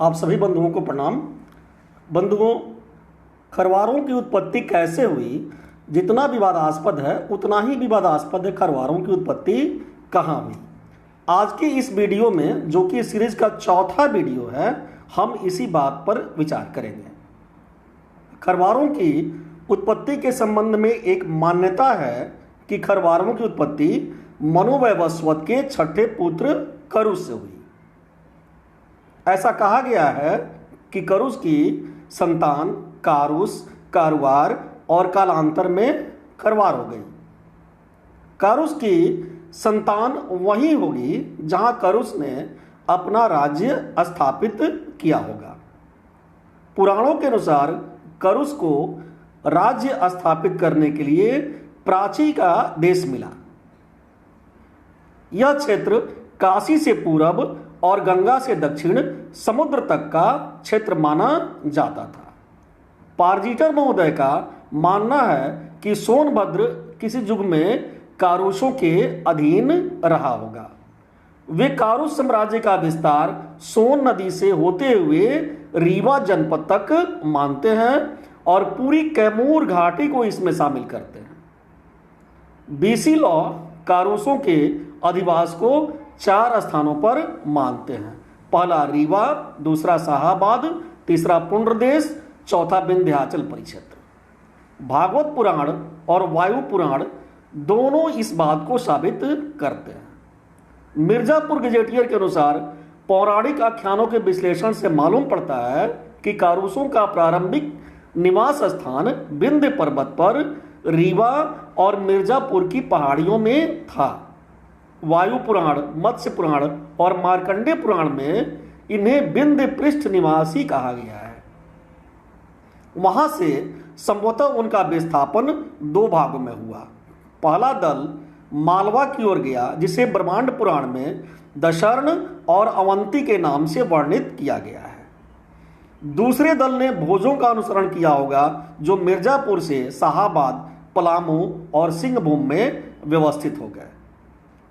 आप सभी बंधुओं को प्रणाम। बंधुओं, खरवारों की उत्पत्ति कैसे हुई, जितना विवादास्पद है उतना ही विवादास्पद है खरवारों की उत्पत्ति कहाँ हुई। आज की इस वीडियो में, जो कि सीरीज का चौथा वीडियो है, हम इसी बात पर विचार करेंगे। खरवारों की उत्पत्ति के संबंध में एक मान्यता है कि खरवारों की उत्पत्ति मनु वैवस्वत के छठे पुत्र करुष से हुई। ऐसा कहा गया है कि करुष की संतान कारुस, कारुवार और कालांतर में खरवार हो गई। कारुस की संतान वही होगी जहां करुष ने अपना राज्य स्थापित किया होगा। पुराणों के अनुसार करुष को राज्य स्थापित करने के लिए प्राची का देश मिला। यह क्षेत्र काशी से पूरब और गंगा से दक्षिण समुद्र तक का क्षेत्र माना जाता था। पारजीटर महोदय का मानना है कि सोनभद्र किसी युग में कारुषों के अधीन रहा होगा। वे कारुष साम्राज्य का विस्तार सोन नदी से होते हुए रीवा जनपद तक मानते हैं और पूरी कैमूर घाटी को इसमें शामिल करते हैं। बीसी लॉ कारुषों के अधिवास को 4 स्थानों पर मानते हैं। पहला रीवा, दूसरा शाहाबाद, तीसरा पुंड्रदेश, चौथा विंध्याचल परिक्षेत्र। भागवत पुराण और वायु पुराण दोनों इस बात को साबित करते हैं। मिर्जापुर गजेटियर के अनुसार पौराणिक आख्यानों के विश्लेषण से मालूम पड़ता है कि कारुषों का प्रारंभिक निवास स्थान विंध्य पर्वत पर रीवा और मिर्जापुर की पहाड़ियों में था। वायु पुराण, मत्स्य पुराण और मार्कंडेय पुराण में इन्हें विंध्य पृष्ठ निवासी कहा गया है। वहां से संभवतः उनका विस्थापन 2 भागों में हुआ। पहला दल मालवा की ओर गया, जिसे ब्रह्मांड पुराण में दशर्ण और अवंती के नाम से वर्णित किया गया है। दूसरे दल ने भोजों का अनुसरण किया होगा, जो मिर्जापुर से शाहाबाद, पलामू और सिंहभूम में व्यवस्थित हो गए।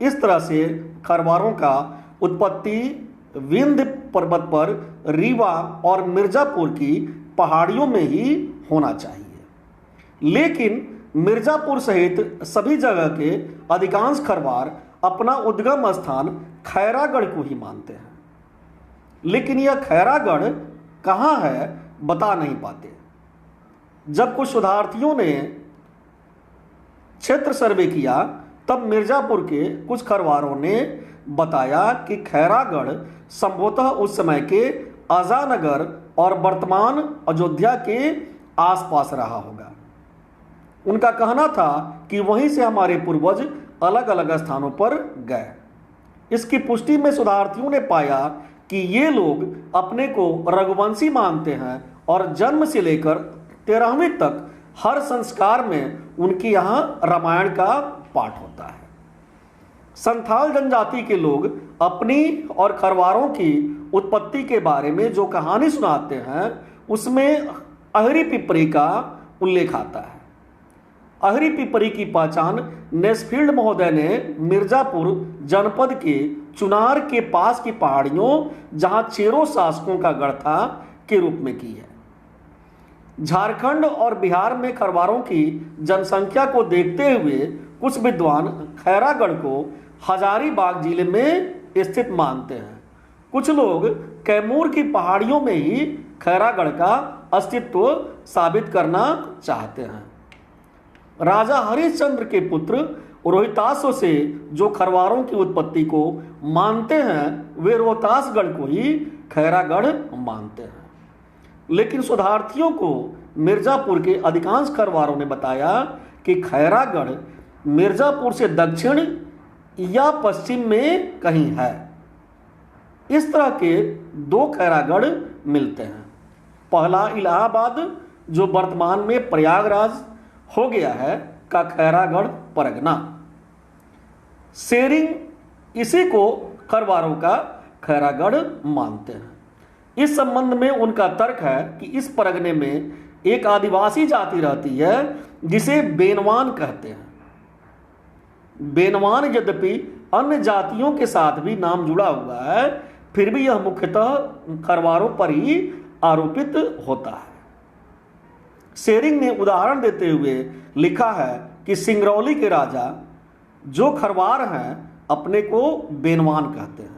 इस तरह से खरवारों का उत्पत्ति विंध्य पर्वत पर रीवा और मिर्जापुर की पहाड़ियों में ही होना चाहिए। लेकिन मिर्जापुर सहित सभी जगह के अधिकांश खरवार अपना उद्गम स्थान खैरागढ़ को ही मानते हैं। लेकिन यह खैरागढ़ कहाँ है बता नहीं पाते। जब कुछ शोधार्थियों ने क्षेत्र सर्वे किया, तब मिर्जापुर के कुछ खरवारों ने बताया कि खैरागढ़ संभवतः उस समय के अजानगर और वर्तमान अयोध्या के आसपास रहा होगा। उनका कहना था कि वहीं से हमारे पूर्वज अलग अलग स्थानों पर गए। इसकी पुष्टि में शोधार्थियों ने पाया कि ये लोग अपने को रघुवंशी मानते हैं और जन्म से लेकर 13वीं तक हर संस्कार में उनके यहाँ रामायण का पाठ होता है। संथाल जनजाति के लोग अपनी और खरवारों की उत्पत्ति के बारे में जो कहानी सुनाते हैं, उसमें अहरी पिपरी का उल्लेख आता है। अहरी पिपरी की पहचान नेस्फील्ड महोदय ने मिर्जापुर जनपद के चुनार के पास की पहाड़ियों, जहां चेरो शासकों का गढ़ था, के रूप में की है। झारखंड और बिहार में खरवारों की जनसंख्या को देखते हुए कुछ विद्वान खैरागढ़ को हजारीबाग जिले में स्थित मानते हैं। कुछ लोग कैमूर की पहाड़ियों में ही खैरागढ़ का अस्तित्व साबित करना चाहते हैं। राजा हरिश्चंद्र के पुत्र रोहितासो से जो खरवारों की उत्पत्ति को मानते हैं, वे रोहतासगढ़ को ही खैरागढ़ मानते हैं। लेकिन शोधार्थियों को मिर्जापुर के अधिकांश खरवारों ने बताया कि खैरागढ़ मिर्जापुर से दक्षिण या पश्चिम में कहीं है। इस तरह के 2 खैरागढ़ मिलते हैं। पहला इलाहाबाद, जो वर्तमान में प्रयागराज हो गया है, का खैरागढ़ परगना। सेरिंग इसी को खरवारों का खैरागढ़ मानते हैं। इस संबंध में उनका तर्क है कि इस परगने में एक आदिवासी जाति रहती है जिसे बेनवान कहते हैं। बेनवान यद्यपि अन्य जातियों के साथ भी नाम जुड़ा हुआ है, फिर भी यह मुख्यतः खरवारों पर ही आरोपित होता है। शेरिंग ने उदाहरण देते हुए लिखा है कि सिंगरौली के राजा जो खरवार हैं अपने को बेनवान कहते हैं।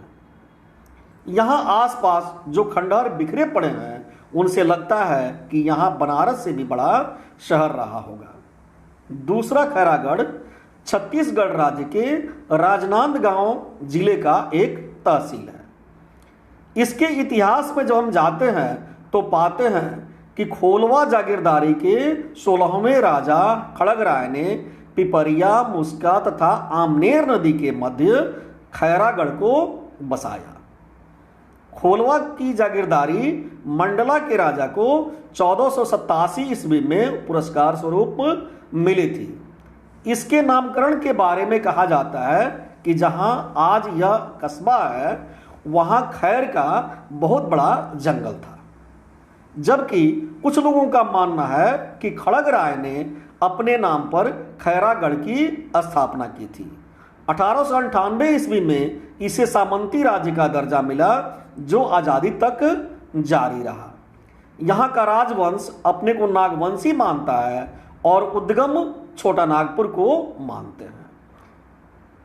यहाँ आसपास जो खंडहर बिखरे पड़े हैं उनसे लगता है कि यहाँ बनारस से भी बड़ा शहर रहा होगा। दूसरा खैरागढ़ छत्तीसगढ़ राज्य के राजनांदगांव जिले का एक तहसील है। इसके इतिहास में जब हम जाते हैं तो पाते हैं कि खोलवा जागीरदारी के 16वें राजा खड़गराय ने पिपरिया, मुस्का तथा आमनेर नदी के मध्य खैरागढ़ को बसाया। खोलवा की जागीरदारी मंडला के राजा को 1487 ईस्वी में पुरस्कार स्वरूप मिली थी। इसके नामकरण के बारे में कहा जाता है कि जहां आज यह कस्बा है वहां खैर का बहुत बड़ा जंगल था, जबकि कुछ लोगों का मानना है कि खड़गराय ने अपने नाम पर खैरागढ़ की स्थापना की थी। 1898 ईस्वी में इसे सामंती राज्य का दर्जा मिला जो आज़ादी तक जारी रहा। यहाँ का राजवंश अपने को नागवंशी मानता है और उद्गम छोटा नागपुर को मानते हैं।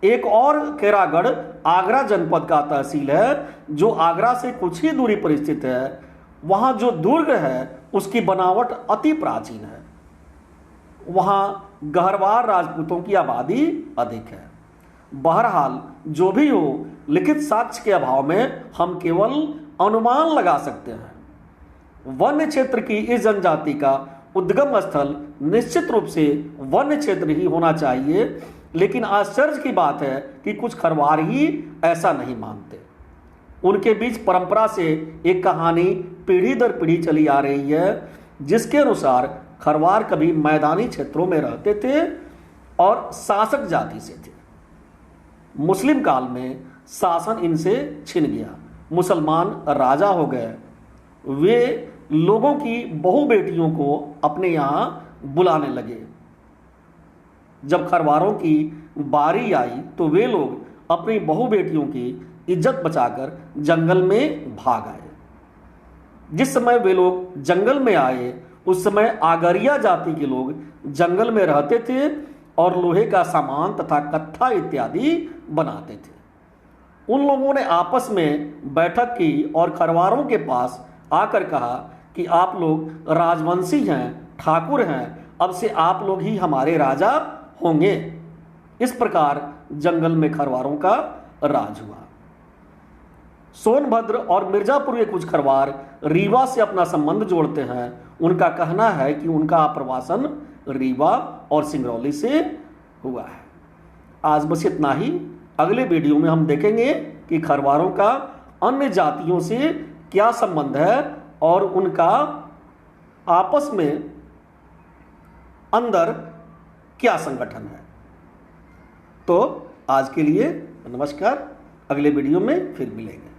एक और खैरागढ़ आगरा जनपद का तहसील है जो आगरा से कुछ ही दूरी पर स्थित है। वहाँ जो दुर्ग है उसकी बनावट अति प्राचीन है। वहाँ गहरवार राजपूतों की आबादी अधिक है। बहरहाल जो भी हो, लिखित साक्ष्य के अभाव में हम केवल अनुमान लगा सकते हैं। वन्य क्षेत्र की इस जनजाति का उद्गम स्थल निश्चित रूप से वन्य क्षेत्र ही होना चाहिए, लेकिन आश्चर्य की बात है कि कुछ खरवार ही ऐसा नहीं मानते। उनके बीच परंपरा से एक कहानी पीढ़ी दर पीढ़ी चली आ रही है, जिसके अनुसार खरवार कभी मैदानी क्षेत्रों में रहते थे और शासक जाति से थे। मुस्लिम काल में शासन इनसे छिन गया, मुसलमान राजा हो गए। वे लोगों की बहु बेटियों को अपने यहाँ बुलाने लगे। जब खरवारों की बारी आई तो वे लोग अपनी बहु बेटियों की इज्जत बचाकर जंगल में भाग आए। जिस समय वे लोग जंगल में आए उस समय आगरिया जाति के लोग जंगल में रहते थे और लोहे का सामान तथा कत्था इत्यादि बनाते थे। उन लोगों ने आपस में बैठक की और खरवारों के पास आकर कहा कि आप लोग राजवंशी हैं, ठाकुर हैं, अब से आप लोग ही हमारे राजा होंगे। इस प्रकार जंगल में खरवारों का राज हुआ। सोनभद्र और मिर्जापुर के कुछ खरवार रीवा से अपना संबंध जोड़ते हैं। उनका कहना है कि उनका आप्रवासन रीवा और सिंगरौली से हुआ है। आज बस इतना ही। अगले वीडियो में हम देखेंगे कि खरवारों का अन्य जातियों से क्या संबंध है और उनका आपस में अंदर क्या संगठन है। तो आज के लिए नमस्कार। अगले वीडियो में फिर मिलेंगे।